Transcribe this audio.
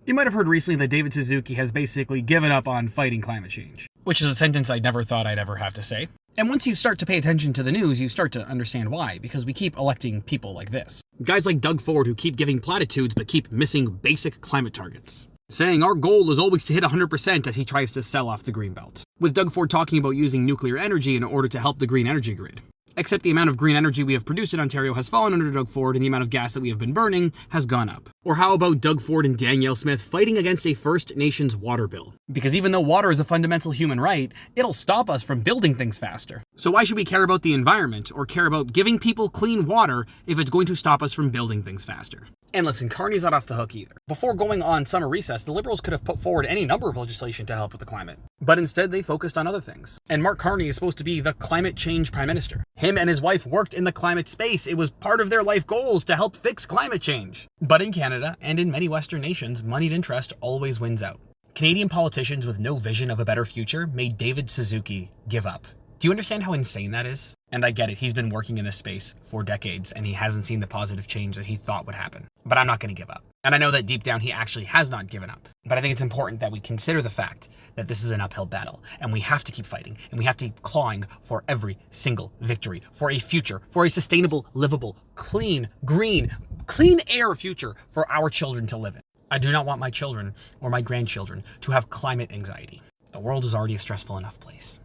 You might have heard recently that David Suzuki has basically given up on fighting climate change, which is a sentence I never thought I'd ever have to say. And once you start to pay attention to the news, you start to understand why, because we keep electing people like this. Guys like Dougford who keep giving platitudes but keep missing basic climate targets. Saying our goal is always to hit 100% as he tries to sell off the Greenbelt. With Dougford talking about using nuclear energy in order to help the green energy grid. Except the amount of green energy we have produced in Ontario has fallen under Dougford and the amount of gas that we have been burning has gone up. Or how about Dougford and Daniellesmith fighting against a First Nations water bill? Because even though water is a fundamental human right, it'll stop us from building things faster. So why should we care about the environment or care about giving people clean water if it's going to stop us from building things faster? And listen, Carney's not off the hook either. Before going on summer recess, the Liberals could have put forward any number of legislation to help with the climate. But instead, they focused on other things. And Markcarney is supposed to be the climate change prime minister. Him and his wife worked in the climate space. It was part of their life goals to help fix climate change. But in Canada, and in many Western nations, moneyed interest always wins out. Canadian politicians with no vision of a better future made David Suzuki give up. Do you understand how insane that is? And I get it, he's been working in this space for decades and he hasn't seen the positive change that he thought would happen. But I'm not going to give up. And I know that deep down he actually has not given up. But I think it's important that we consider the fact that this is an uphill battle and we have to keep fighting and we have to keep clawing for every single victory, for a future, for a sustainable, livable, clean, green, clean air future for our children to live in. I do not want my children or my grandchildren to have climate anxiety. The world is already a stressful enough place.